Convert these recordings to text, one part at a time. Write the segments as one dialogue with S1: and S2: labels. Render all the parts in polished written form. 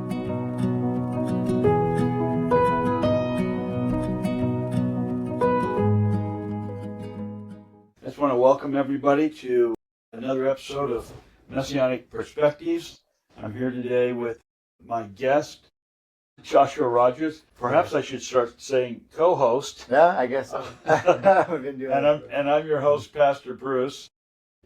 S1: I just want to welcome everybody to another episode of Messianic Perspectives. I'm here today with my guest, Joshua Rogers. Perhaps I should start saying co-host.
S2: Yeah, I guess so. We've been doing
S1: and I'm your host, Pastor Bruce.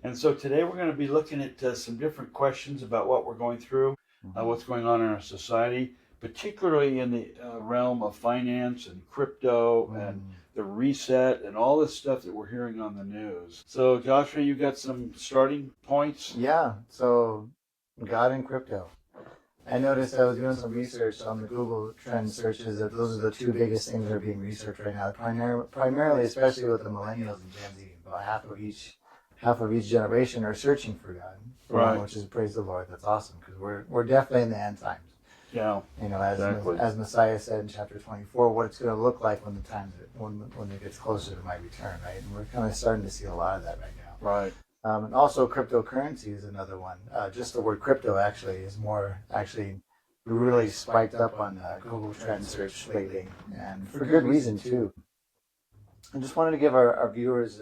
S1: And so today we're going to be looking at some different questions about what we're going through, what's going on in our society, particularly in the realm of finance and crypto and the reset and all this stuff that we're hearing on the news. So Joshua, you got some starting points?
S2: Yeah, so God and crypto. I noticed I was doing some research on the Google Trend searches that those are the two biggest things that are being researched right now, primarily, especially with the millennials and Gen Z. About half of each generation are searching for God,
S1: Right.
S2: Which is, praise the Lord, that's awesome, because we're definitely in the end times.
S1: Yeah,
S2: You know,
S1: exactly.
S2: as Messiah said in chapter 24, what it's going to look like when it gets closer to my return, right? And we're kind of starting to see a lot of that right now.
S1: Right.
S2: And also cryptocurrency is another one. Just the word crypto actually really spiked up on Google Trend search lately, and for good reason too. I just wanted to give our viewers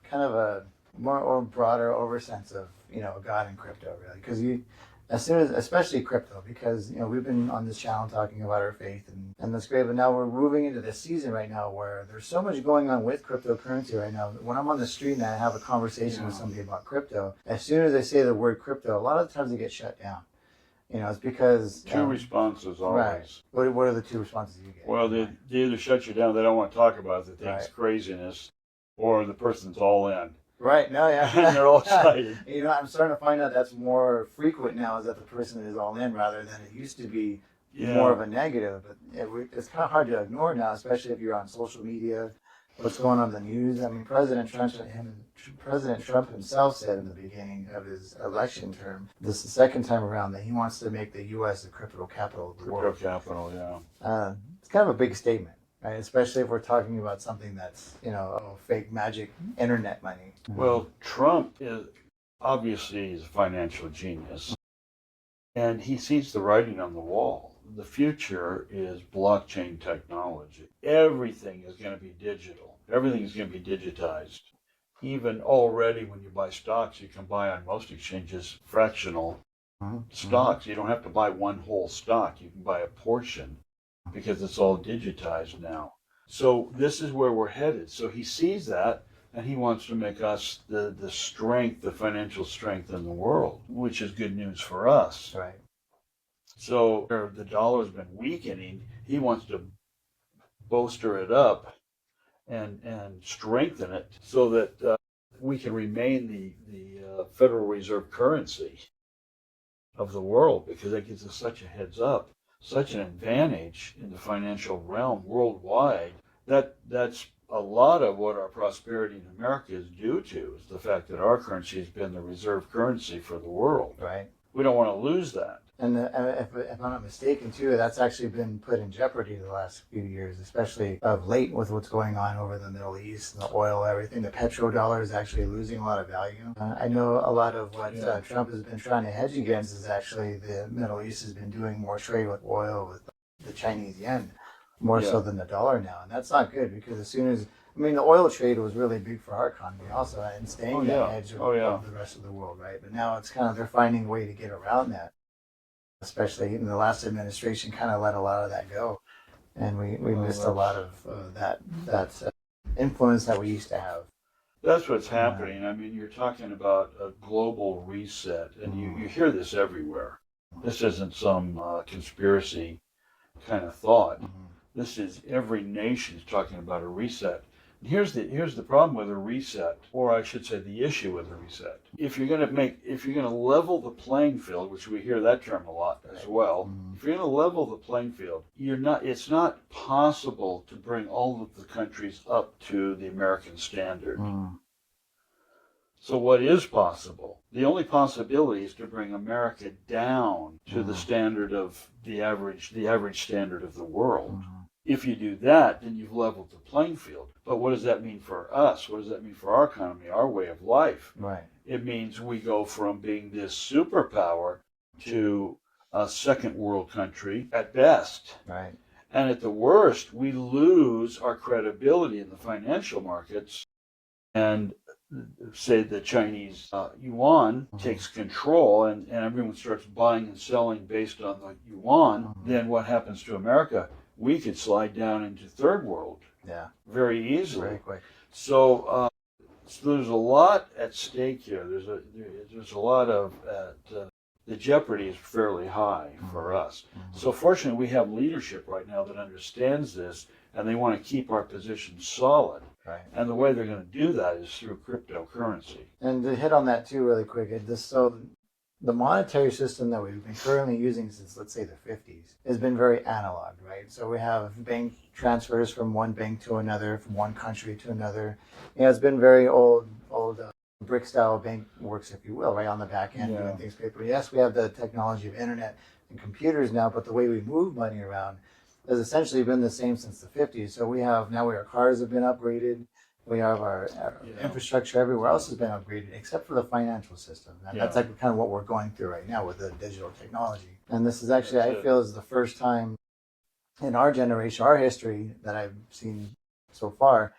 S2: kind of a more or broader oversense of God and crypto, really, because especially crypto, because we've been on this channel talking about our faith, and that's great, but now we're moving into this season right now where there's so much going on with cryptocurrency right now. When I'm on the street and I have a conversation with somebody about crypto, as soon as I say the word crypto, a lot of the times they get shut down. It's because
S1: Two responses always.
S2: Right. What are the two responses you get?
S1: Well, they either shut you down, they don't want to talk about it, they think it's craziness, or the person's all in.
S2: Right, no, yeah.
S1: And they're all excited.
S2: I'm starting to find out that's more frequent now, is that the person is all in rather than it used to be more of a negative. But it's kind of hard to ignore now, especially if you're on social media, what's going on in the news. I mean, President Trump himself said in the beginning of his election term, this is the second time around, that he wants to make the U.S. the crypto capital of the world.
S1: Crypto capital, yeah.
S2: It's kind of a big statement. Right, especially if we're talking about something that's, fake magic internet money.
S1: Well, Trump is obviously he's a financial genius, and he sees the writing on the wall. The future is blockchain technology. Everything is going to be digital. Everything is going to be digitized. Even already when you buy stocks, you can buy on most exchanges fractional stocks. You don't have to buy one whole stock. You can buy a portion, because it's all digitized now. So this is where we're headed. So he sees that, and he wants to make us the strength, the financial strength in the world, which is good news for us.
S2: Right.
S1: So the dollar's been weakening. He wants to bolster it up and strengthen it so that we can remain the Federal Reserve currency of the world, because that gives us such a heads up, such an advantage in the financial realm worldwide. That's a lot of what our prosperity in America is due to, is the fact that our currency has been the reserve currency for the world.
S2: Right.
S1: We don't want to lose that.
S2: And if I'm not mistaken, too, that's actually been put in jeopardy the last few years, especially of late with what's going on over in the Middle East, and the oil, everything. The petrodollar is actually losing a lot of value. I know a lot of what Trump has been trying to hedge against is actually the Middle East has been doing more trade with oil, with the Chinese yen, more so than the dollar now. And that's not good, because as soon as, the oil trade was really big for our economy also, and staying that edge of the rest of the world, right? But now it's kind of, they're finding a way to get around that. Especially in the last administration, kind of let a lot of that go, and we missed a lot of that influence that we used to have.
S1: That's what's happening. You're talking about a global reset, and you hear this everywhere. This isn't some conspiracy kind of thought. This is every nation is talking about a reset. Here's the problem with a reset, or I should say the issue with a reset. If you're going to level the playing field, which we hear that term a lot as well, if you're going to level the playing field, it's not possible to bring all of the countries up to the American standard. So what is possible? The only possibility is to bring America down to the standard of the average standard of the world. If you do that, then you've leveled the playing field. But what does that mean for us? What does that mean for our economy, our way of life?
S2: Right.
S1: It means we go from being this superpower to a second world country at best.
S2: Right.
S1: And at the worst, we lose our credibility in the financial markets, and say the Chinese yuan takes control, and everyone starts buying and selling based on the yuan, then what happens to America? We could slide down into third world
S2: Yeah.
S1: very easily.
S2: Very quick.
S1: So, so there's a lot at stake here. There's a lot of the jeopardy is fairly high for us. So fortunately, we have leadership right now that understands this, and they want to keep our position solid.
S2: Right.
S1: And the way they're going to do that is through cryptocurrency.
S2: And to hit on that too, really quick, so the monetary system that we've been currently using since, let's say, the 50s has been very analog, right? So we have bank transfers from one bank to another, from one country to another. It's been very old brick style bank works, if you will, right on the back end, doing things paper. Yes, we have the technology of internet and computers now, but the way we move money around has essentially been the same since the 50s. So our cars have been upgraded. We have our infrastructure everywhere else has been upgraded, except for the financial system. And that's like kind of what we're going through right now with the digital technology. And this is actually, I feel, is the first time in our generation, our history that I've seen so far,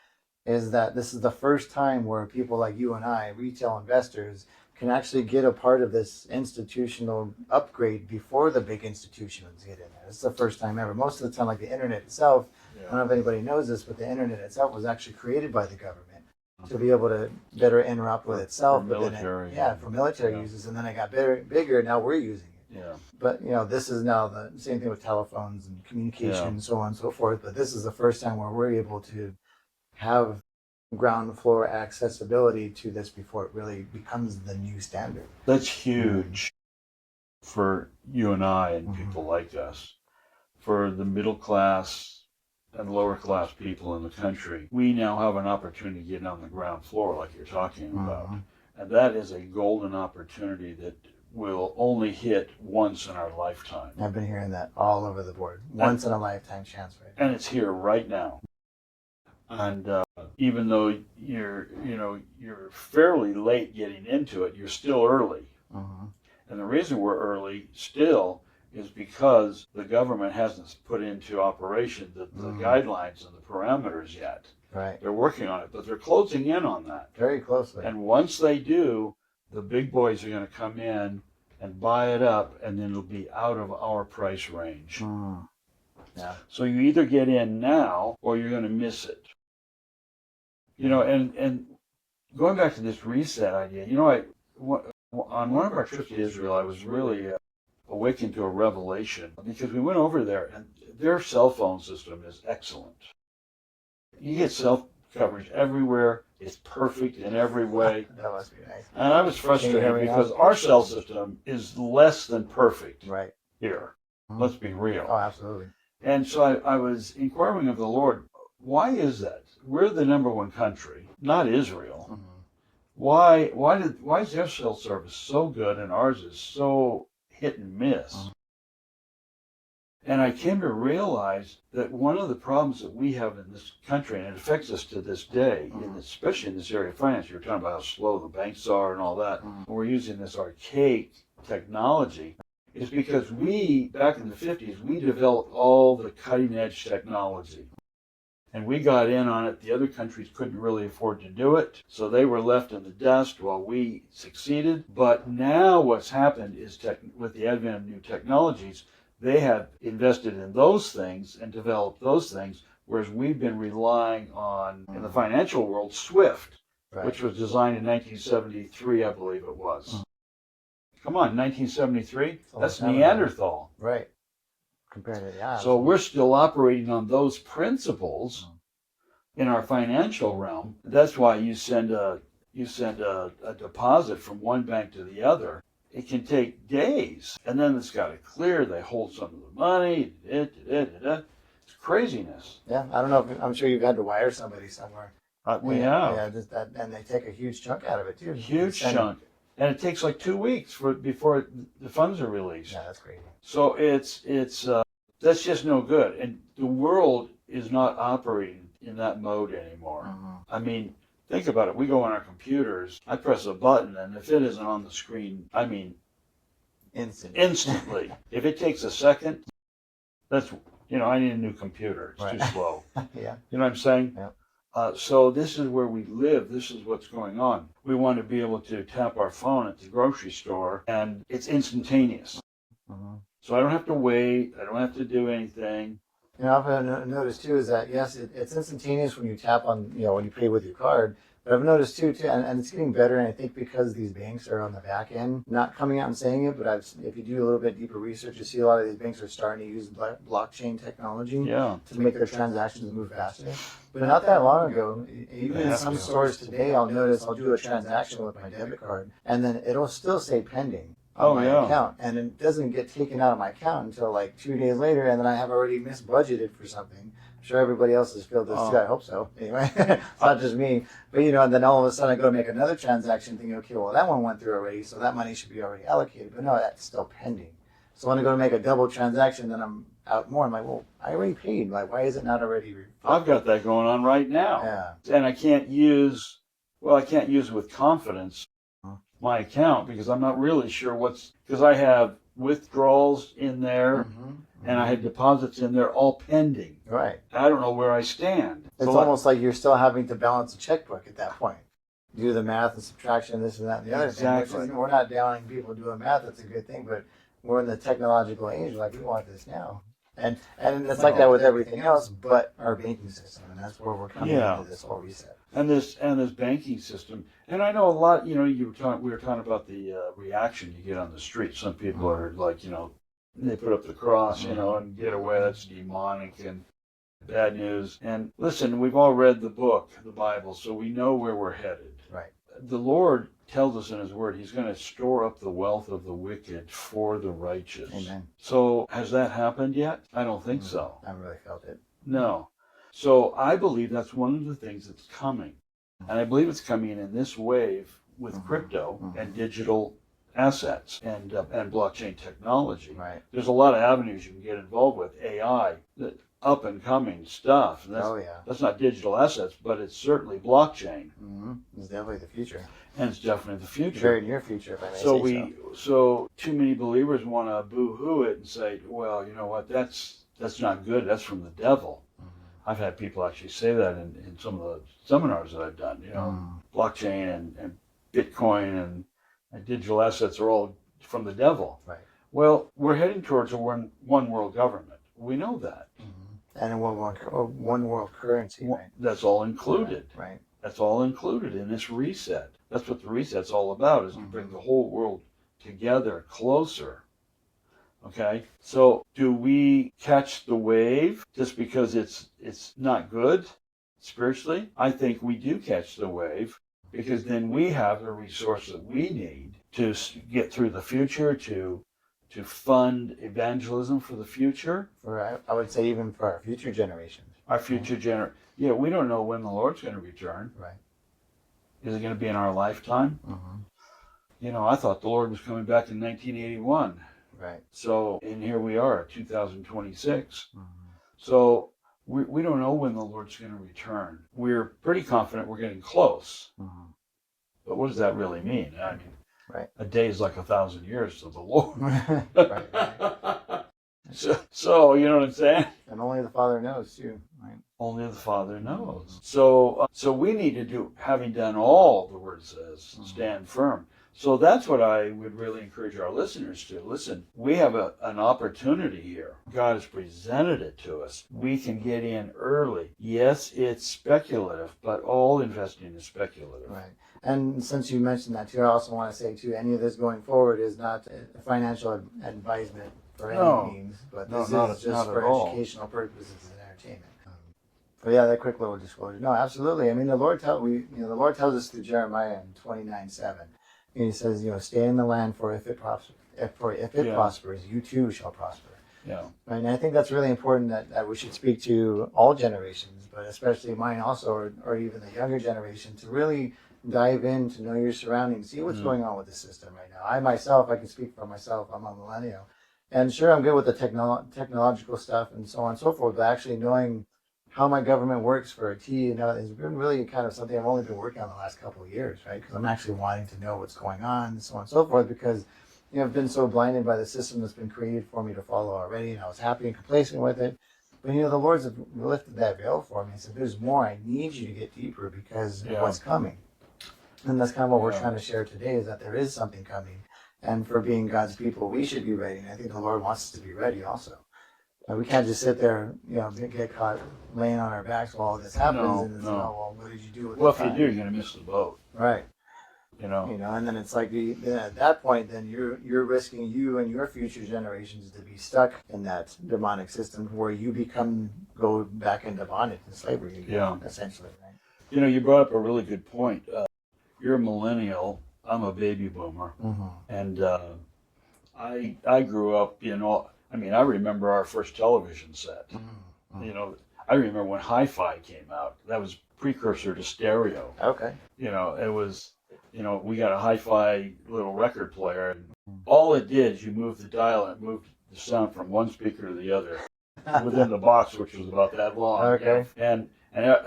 S2: is that this is the first time where people like you and I, retail investors, can actually get a part of this institutional upgrade before the big institutions get in there. It's the first time ever. Most of the time, like the internet itself, I don't know if anybody knows this, but the internet itself was actually created by the government to be able to better interrupt with itself.
S1: For military.
S2: For military uses, and then it got bigger. Now we're using it.
S1: Yeah.
S2: But this is now the same thing with telephones and communication and so on and so forth. But this is the first time where we're able to have ground floor accessibility to this before it really becomes the new standard.
S1: That's huge for you and I and people like us. For the middle class and lower class people in the country, we now have an opportunity to get on the ground floor like you're talking about. And that is a golden opportunity that will only hit once in our lifetime.
S2: I've been hearing that all over the board. Once in a lifetime chance, right?
S1: And it's here right now. And even though you're fairly late getting into it, you're still early. And the reason we're early still is because the government hasn't put into operation the guidelines and the parameters yet.
S2: Right.
S1: They're working on it, but they're closing in on that.
S2: Very closely.
S1: And once they do, the big boys are going to come in and buy it up, and then it'll be out of our price range.
S2: Yeah.
S1: So you either get in now or you're going to miss it. And going back to this reset idea, on one of our trips to Israel, I was really awakened to a revelation, because we went over there and their cell phone system is excellent. You get cell coverage everywhere. It's perfect in every way.
S2: That must be nice.
S1: And I was frustrated because our cell system is less than perfect here. Let's be real.
S2: Oh, absolutely.
S1: And so I was inquiring of the Lord, why is that? We're the number one country, not Israel. Why is their cell service so good and ours is so hit and miss? And I came to realize that one of the problems that we have in this country, and it affects us to this day, and especially in this area of finance, you were talking about how slow the banks are and all that, we're using this archaic technology, is because we, back in the 50s, we developed all the cutting edge technology. And we got in on it. The other countries couldn't really afford to do it, so they were left in the dust while we succeeded. But now what's happened is with the advent of new technologies, they have invested in those things and developed those things, whereas we've been relying on, in the financial world, SWIFT, which was designed in 1973, I believe it was. Come on, 1973? That's Neanderthal.
S2: Right. Compared to,
S1: So we're still operating on those principles in our financial realm. That's why you send a deposit from one bank to the other. It can take days, and then it's got to clear. They hold some of the money. It's craziness.
S2: Yeah, I don't know. I'm sure you've had to wire somebody somewhere.
S1: We have.
S2: Yeah, just that, and they take a huge chunk out of it too.
S1: Huge chunk. And it takes like 2 weeks before the funds are released.
S2: Yeah, that's crazy.
S1: So that's just no good. And the world is not operating in that mode anymore. I mean, think about it. We go on our computers, I press a button, and if it isn't on the screen, instantly. If it takes a second, that's, I need a new computer. It's
S2: Right.
S1: too slow.
S2: Yeah.
S1: You know what I'm saying?
S2: Yeah.
S1: So this is where we live. This is what's going on. We want to be able to tap our phone at the grocery store, and it's instantaneous.
S2: Mhm.
S1: So I don't have to wait. I don't have to do anything.
S2: I've noticed too is that yes, it's instantaneous when you tap on, when you pay with your card. But I've noticed too, and it's getting better. And I think because these banks are on the back end, not coming out and saying it, but if you do a little bit deeper research, you see a lot of these banks are starting to use blockchain technology
S1: Yeah.
S2: to make their transactions move faster. But not that long ago, even in some stores today, I'll do a transaction with my debit card, and then it'll still say pending on my account, and it doesn't get taken out of my account until like 2 days later, and then I have already misbudgeted for something. I'm sure everybody else has felt this too. I hope so. Anyway, it's not just me. But and then all of a sudden I go to make another transaction, thinking, okay, well that one went through already, so that money should be already allocated. But no, that's still pending. So when I go to make a double transaction, then I'm out more. I'm like, well, I already paid. Like, why is it not already reflected?
S1: I've got that going on right now.
S2: Yeah.
S1: And I can't use with confidence my account because I'm not really sure because I have withdrawals in there and I have deposits in there all pending.
S2: Right.
S1: I don't know where I stand.
S2: It's almost like you're still having to balance a checkbook at that point. Do the math and subtraction, this and that and the other
S1: Exactly.
S2: thing. We're not downing people doing math. That's a good thing, but we're in the technological age. Like, we want this now. And it's like that with everything else, but our banking system, and that's where we're coming into this whole reset.
S1: And this banking system, and I know a lot. We were talking about the reaction you get on the street. Some people are like, they put up the cross, and get away. That's demonic and bad news. And listen, we've all read the book, the Bible, so we know where we're headed.
S2: Right.
S1: The Lord tells us in His Word He's going to store up the wealth of the wicked for the righteous.
S2: Amen.
S1: So has that happened yet? I don't think so.
S2: I haven't really felt it.
S1: No. So I believe that's one of the things that's coming. And I believe it's coming in this wave with crypto and digital assets and blockchain technology.
S2: Right.
S1: There's a lot of avenues you can get involved with. AI, the up and coming stuff. And that's not digital assets, but it's certainly blockchain.
S2: It's definitely the future.
S1: And it's definitely the future.
S2: Very near future, if I may say so.
S1: So too many believers want to boo-hoo it and say, well, you know what, that's not good. That's from the devil. I've had people actually say that in some of the seminars that I've done. Blockchain and Bitcoin and digital assets are all from the devil.
S2: Right.
S1: Well, we're heading towards a one world government. We know that.
S2: And a one world currency, right?
S1: That's all included.
S2: Right.
S1: That's all included in this reset. That's what the reset's all about, is to bring the whole world together, closer. Okay? So do we catch the wave just because it's not good spiritually? I think we do catch the wave because then we have the resource that we need to get through the future, to fund evangelism for the future.
S2: I would say even for our future generations.
S1: Our future we don't know when the Lord's going to return.
S2: Right.
S1: Is it going to be in our lifetime? I thought the Lord was coming back in 1981.
S2: Right.
S1: So, and here we are, 2026. So we don't know when the Lord's going to return. We're pretty confident we're getting close. But what does that really mean? I mean, a day is like 1,000 years to the Lord.
S2: Right.
S1: So, you know what I'm saying?
S2: And only the Father knows too, right?
S1: Only the Father knows. So we need to do, having done all the Word says, stand firm. So that's what I would really encourage our listeners to. Listen, we have an opportunity here. God has presented it to us. We can get in early. Yes, it's speculative, but all investing is speculative.
S2: Right. And since you mentioned that too, I also want to say too, any of this going forward is not a financial advisement for any means, but this is just for educational purposes and entertainment. But yeah, that quick little disclosure. No, absolutely. I mean, the Lord tells us through Jeremiah in 29:7. And He says, stay in the land, for if it prospers, you too shall prosper.
S1: Yeah.
S2: Right? And I think that's really important that we should speak to all generations, but especially mine also, or even the younger generation, to really dive in, to know your surroundings, see what's going on with the system right now. I can speak for myself. I'm a millennial. And sure, I'm good with the technological stuff and so on and so forth, but actually knowing how my government works for a T, has been really kind of something I've only been working on the last couple of years, right? Because I'm actually wanting to know what's going on and so on and so forth, because I've been so blinded by the system that's been created for me to follow already, and I was happy and complacent with it. But the Lord's have lifted that veil for me and said, "There's more. I need you to get deeper because of what's coming." And that's kind of what we're trying to share today, is that there is something coming, and for being God's people, we should be ready. And I think the Lord wants us to be ready also. We can't just sit there, get caught laying on our backs while all this happens, and it's, oh, well, what did you do with
S1: Well,
S2: the
S1: if you
S2: time?
S1: do, you're going to miss the boat.
S2: Right.
S1: And
S2: then it's like then at that point, then you're risking you and your future generations to be stuck in that demonic system where you go back into bondage and slavery again, essentially, right?
S1: You brought up a really good point. You're a millennial. I'm a baby boomer, and I grew up I remember our first television set. I remember when hi-fi came out. That was precursor to stereo.
S2: Okay.
S1: It was, we got a hi-fi little record player, and all it did is you moved the dial and it moved the sound from one speaker to the other within the box, which was about that long.
S2: Okay.
S1: And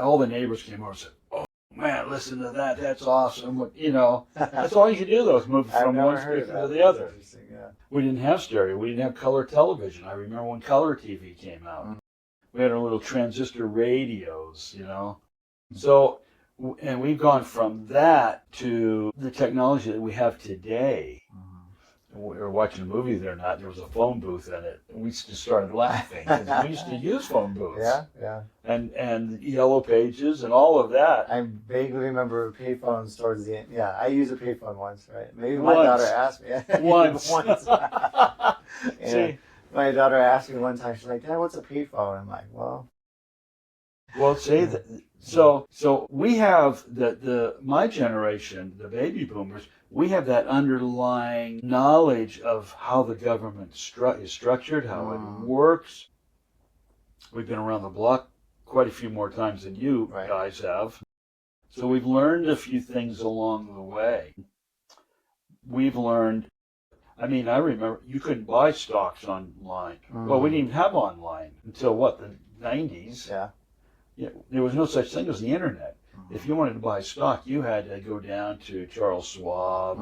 S1: all the neighbors came over and said, "Oh man, listen to that. That's awesome." That's all you could do though, is move from one speaker to the other.
S2: Yeah.
S1: We didn't have stereo. We didn't have color television. I remember when color TV came out. We had our little transistor radios, So, and we've gone from that to the technology that we have today. We were watching a movie there there was a phone booth in it. And we just started laughing because we used to use phone booths.
S2: Yeah.
S1: And yellow pages and all of that.
S2: I vaguely remember payphones towards the end. Yeah, I used a payphone once, right? Maybe my daughter asked me.
S1: Once.
S2: See? My daughter asked me one time, she's like, "Dad, what's a payphone?" I'm like, well,
S1: say that. So we have my generation, the baby boomers, we have that underlying knowledge of how the government is structured, how it works. We've been around the block quite a few more times than you guys have. So we've learned a few things along the way. We've learned, I remember you couldn't buy stocks online. Well, we didn't even have online until the 90s.
S2: Yeah.
S1: There was no such thing as the internet. If you wanted to buy stock, you had to go down to Charles Schwab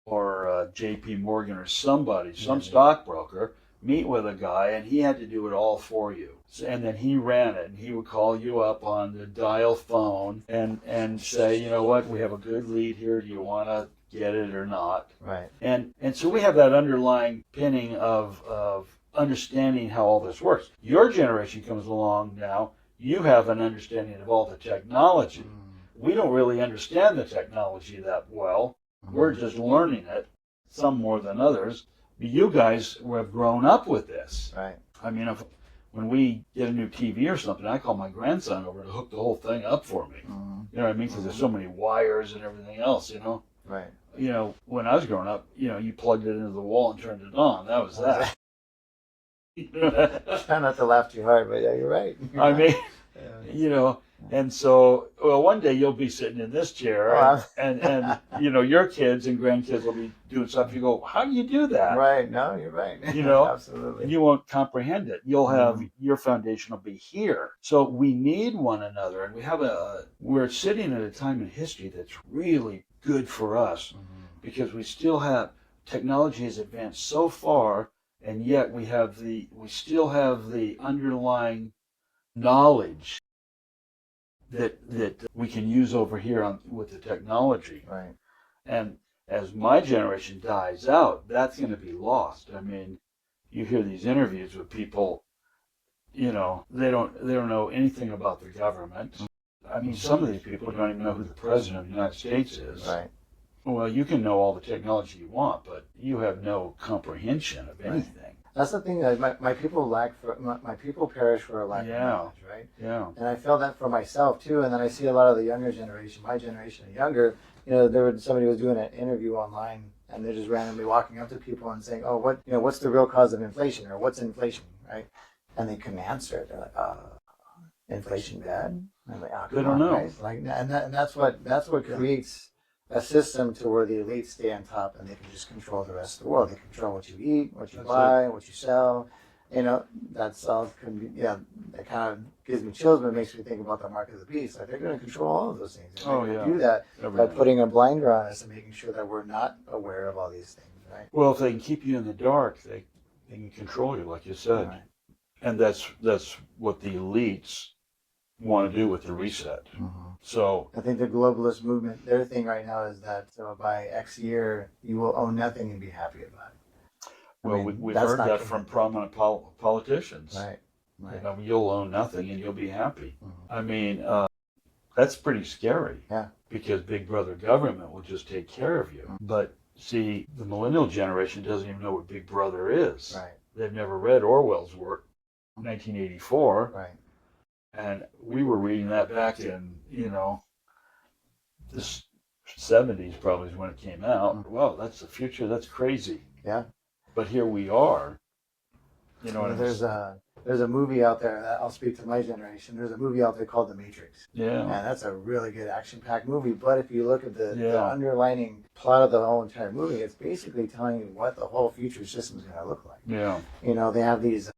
S1: or J.P. Morgan or somebody, some stockbroker, meet with a guy, and he had to do it all for you. And then he ran it, and he would call you up on the dial phone and say, "You know what, we have a good lead here. Do you want to get it or not?"
S2: Right.
S1: And so we have that underlying pinning of understanding how all this works. Your generation comes along now. You have an understanding of all the technology. We don't really understand the technology that well. We're just learning it, some more than others. But you guys have grown up with this.
S2: Right.
S1: When we get a new TV or something, I call my grandson over to hook the whole thing up for me. You know what I mean? Because there's so many wires and everything else,
S2: Right.
S1: When I was growing up, you plugged it into the wall and turned it on. That was that.
S2: Try not to laugh too hard, but yeah, you're right.
S1: And so, one day you'll be sitting in this chair, and your kids and grandkids will be doing stuff. You go, "How do you do that?"
S2: Right? No, you're right. Absolutely.
S1: And you won't comprehend it. You'll have your foundation will be here. So we need one another, and we're sitting at a time in history that's really good for us because we still have technology has advanced so far. And yet we still have the underlying knowledge that we can use over here with the technology.
S2: Right.
S1: And as my generation dies out, that's going to be lost. You hear these interviews with people, they don't know anything about the government. Some of these people don't even know who the president of the United States is.
S2: Right.
S1: Well, you can know all the technology you want, but you have no comprehension of anything. Right.
S2: That's the thing that my people my people perish for a lack of knowledge, right?
S1: Yeah.
S2: And I feel that for myself too. And then I see a lot of the younger generation, my generation and younger. Somebody was doing an interview online, and they're just randomly walking up to people and saying, "Oh, what's the real cause of inflation, or what's inflation?" Right? And they couldn't answer it. They're like, "Inflation bad?" And I'm like, "Oh,
S1: they don't know."
S2: Guys. Like, and that's what creates a system to where the elites stay on top and they can just control the rest of the world. They control what you eat, what you buy, what you sell. That's all. That kind of gives me chills, but it makes me think about the mark of the beast. Like, they're going to control all of those things. They're going to do that by putting a blinder on us and making sure that we're not aware of all these things. right?
S1: Well, if they can keep you in the dark, they can control you, like you said.
S2: Right.
S1: And that's what the elites want to do with the reset.
S2: Mm-hmm.
S1: So,
S2: I think the globalist movement, their thing right now is that by X year, you will own nothing and be happy about it.
S1: well, we've
S2: that's
S1: heard
S2: not
S1: that
S2: gonna
S1: from
S2: happen.
S1: prominent politicians.
S2: Right.
S1: You
S2: Right.
S1: know, you'll own nothing and you'll be happy.
S2: Mhm.
S1: I mean, that's pretty scary.
S2: Yeah.
S1: Because Big Brother government will just take care of you.
S2: Mhm.
S1: But see, the millennial generation doesn't even know what Big Brother is.
S2: Right.
S1: They've never read Orwell's work, 1984.
S2: Right.
S1: And we were reading that back in, the 70s probably is when it came out.
S2: Mhm.
S1: Well, that's the future. That's crazy.
S2: Yeah.
S1: But here we are. You know what I'm
S2: There's a movie out there that I'll speak to my generation. There's a movie out there called The Matrix.
S1: Yeah.
S2: And that's a really good action-packed movie. But if you look at the
S1: Yeah.
S2: underlining plot of the whole entire movie, it's basically telling you what the whole future system is going to look like.
S1: Yeah.
S2: They have these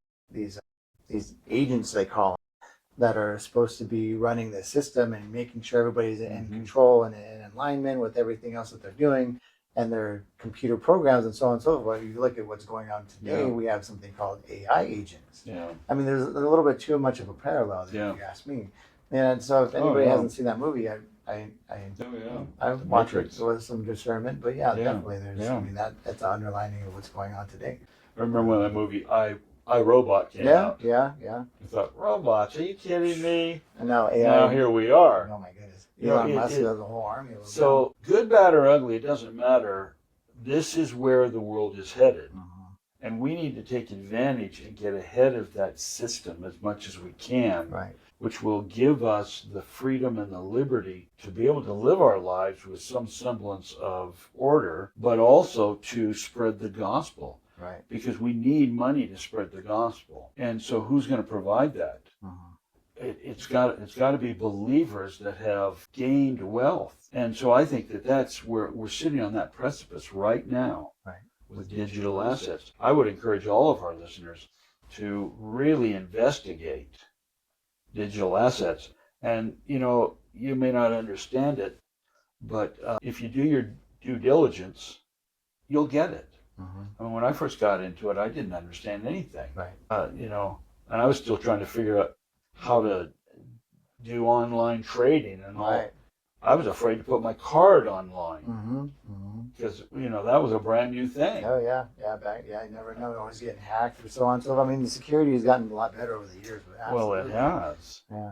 S2: agents, they call them, that are supposed to be running the system and making sure everybody's in
S1: Mhm.
S2: control and in alignment with everything else that they're doing, and their computer programs and so on and so forth. If you look at what's going on today,
S1: Yeah.
S2: we have something called AI agents.
S1: Yeah.
S2: I mean, there's a little bit too much of a parallel there,
S1: Yeah.
S2: if you ask me. And so, if anybody
S1: yeah.
S2: hasn't seen that movie, I
S1: Oh,
S2: I
S1: The
S2: watched it
S1: Matrix.
S2: with some discernment. But yeah,
S1: Yeah.
S2: definitely, there's.
S1: Yeah.
S2: I mean, that's the underlining of what's going on today.
S1: I remember when that movie I Robot came
S2: Yeah,
S1: out.
S2: yeah.
S1: I thought, robots? Are you kidding me?
S2: And now AI.
S1: Now here we are.
S2: Oh my goodness!
S1: You know,
S2: Elon Musk
S1: it-
S2: has a whole army of them.
S1: So, good, bad, or ugly, it doesn't matter. This is where the world is headed.
S2: Mhm.
S1: And we need to take advantage and get ahead of that system as much as we can,
S2: Right.
S1: which will give us the freedom and the liberty to be able to live our lives with some semblance of order, but also to spread the gospel.
S2: Right.
S1: Because we need money to spread the gospel. And so who's going to provide that?
S2: Mhm.
S1: It's got to be believers that have gained wealth. And so I think that's where we're sitting on that precipice right now.
S2: Right.
S1: With digital assets. I would encourage all of our listeners to really investigate digital assets. And, you may not understand it, but if you do your due diligence, you'll get it.
S2: Mhm.
S1: I mean, when I first got into it, I didn't understand anything.
S2: Right.
S1: And I was still trying to figure out how to do online trading and all.
S2: Right.
S1: I was afraid to put my card online
S2: Mm-hmm. Mm-hmm.
S1: because, that was a brand new thing.
S2: Oh yeah, you never know. Always getting hacked or so on. So I mean, the security has gotten a lot better over the years. But
S1: Well, it
S2: absolutely.
S1: has.
S2: Yeah,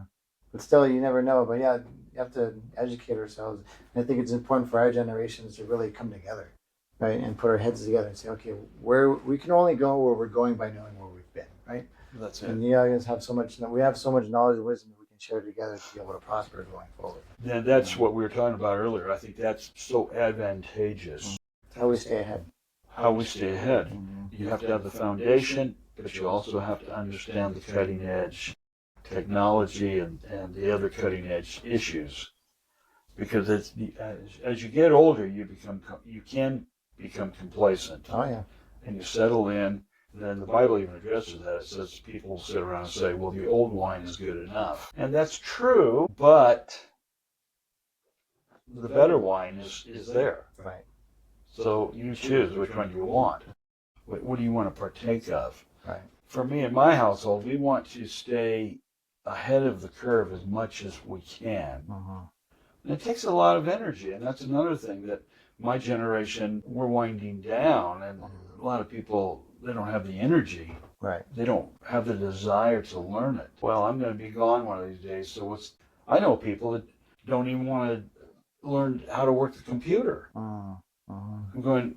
S2: but still, you never know. But yeah, you have to educate ourselves. And I think it's important for our generations to really come together, right, and put our heads together and say, okay, where we can only go where we're going by knowing where we've been, right?
S1: That's it.
S2: And you guys have so much. We have so much knowledge and wisdom that we can share together to be able to prosper going forward.
S1: And that's what we were talking about earlier. I think that's so advantageous.
S2: It's how we stay ahead.
S1: How we stay ahead.
S2: Mm-hmm.
S1: You have to have the foundation, but you also have to understand the cutting edge technology and the other cutting edge issues. Because as you get older, you can become complacent,
S2: Oh yeah.
S1: and you settle in. And then the Bible even addresses that. It says people sit around and say, well, the old wine is good enough. And that's true, but the better wine is there.
S2: Right.
S1: So you choose which one you want. What do you want to partake of?
S2: Right.
S1: For me in my household, we want to stay ahead of the curve as much as we can.
S2: Mm-hmm.
S1: And it takes a lot of energy, and that's another thing that my generation, we're winding down, and a lot of people, they don't have the energy.
S2: Right.
S1: They don't have the desire to learn it. Well, I'm going to be gone one of these days, so I know people that don't even want to learn how to work the computer.
S2: Mm-hmm.
S1: I'm going,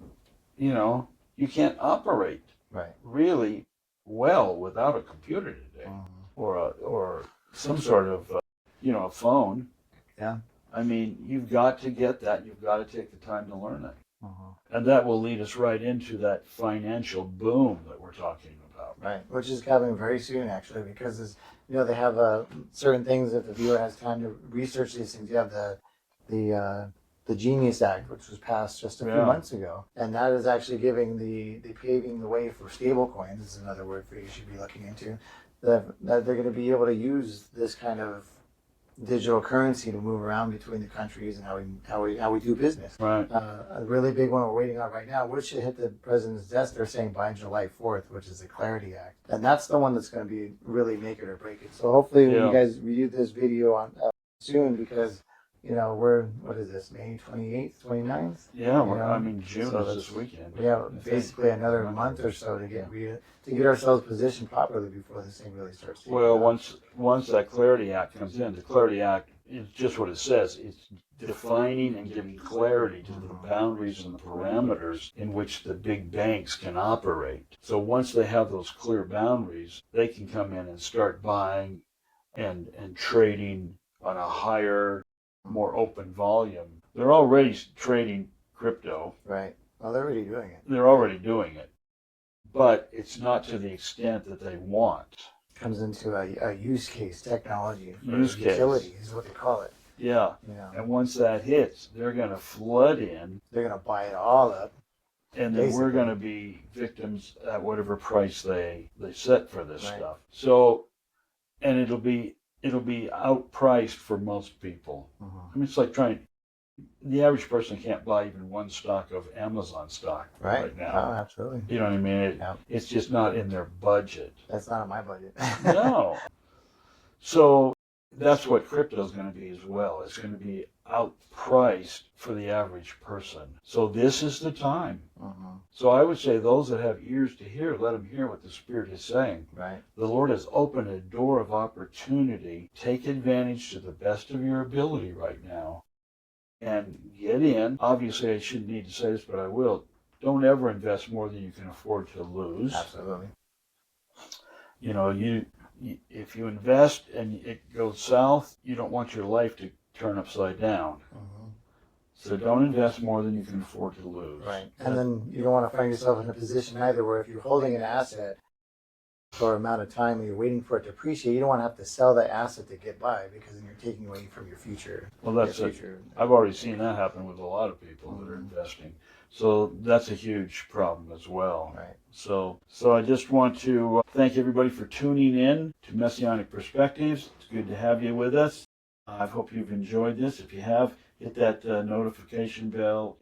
S1: you can't operate
S2: Right.
S1: really well without a computer today,
S2: Mm-hmm.
S1: or some sort of, a phone.
S2: Yeah.
S1: I mean, you've got to get that. You've got to take the time to learn it.
S2: Mm-hmm.
S1: And that will lead us right into that financial boom that we're talking about.
S2: Right, which is coming very soon, actually, because they have certain things. If the viewer has time to research these things, you have the Genius Act, which was passed just a few months ago, and that is actually giving paving the way for stable coins. Is another word for you should be looking into. That they're going to be able to use this kind of digital currency to move around between the countries and how we do business.
S1: Right.
S2: A really big one we're waiting on right now, which should hit the president's desk. They're saying by July 4th, which is the Clarity Act, and that's the one that's going to be really make it or break it. So hopefully, when you guys review this video on soon, because we're what is this, May 28th, 29th?
S1: Yeah.
S2: You know?
S1: I mean, June
S2: So
S1: is this weekend.
S2: Yeah, basically another month or so to get ourselves positioned properly before this thing really starts.
S1: Well, once that Clarity Act comes in, the Clarity Act is just what it says. It's defining and giving clarity to the boundaries and the parameters in which the big banks can operate. So once they have those clear boundaries, they can come in and start buying and trading on a higher, more open volume. They're already trading crypto.
S2: Right. Well, they're already doing it.
S1: They're already doing it. But it's not to the extent that they want.
S2: Comes into a use case, technology for
S1: Use case.
S2: utility is what they call it.
S1: Yeah. And once that hits, they're going to flood in.
S2: They're going to buy it all up.
S1: And then we're going to be victims at whatever price they set for this stuff. So, and it'll be outpriced for most people. I mean, it's like the average person can't buy even one stock of Amazon stock right now.
S2: Oh, absolutely.
S1: You know what I mean? It's just not in their budget.
S2: That's not in my budget.
S1: No. So that's what crypto is going to be as well. It's going to be outpriced for the average person. So this is the time. So I would say those that have ears to hear, let them hear what the Spirit is saying.
S2: Right.
S1: The Lord has opened a door of opportunity. Take advantage to the best of your ability right now. And get in. Obviously, I shouldn't need to say this, but I will. Don't ever invest more than you can afford to lose.
S2: Absolutely.
S1: If you invest and it goes south, you don't want your life to turn upside down. So don't invest more than you can afford to lose.
S2: Right. And then you don't want to find yourself in a position either where if you're holding an asset for an amount of time and you're waiting for it to appreciate, you don't want to have to sell that asset to get by, because then you're taking away from your future.
S1: Well, that's it. I've already seen that happen with a lot of people that are investing. So that's a huge problem as well.
S2: Right.
S1: So I just want to thank everybody for tuning in to Messianic Perspectives. It's good to have you with us. I hope you've enjoyed this. If you have, hit that notification bell.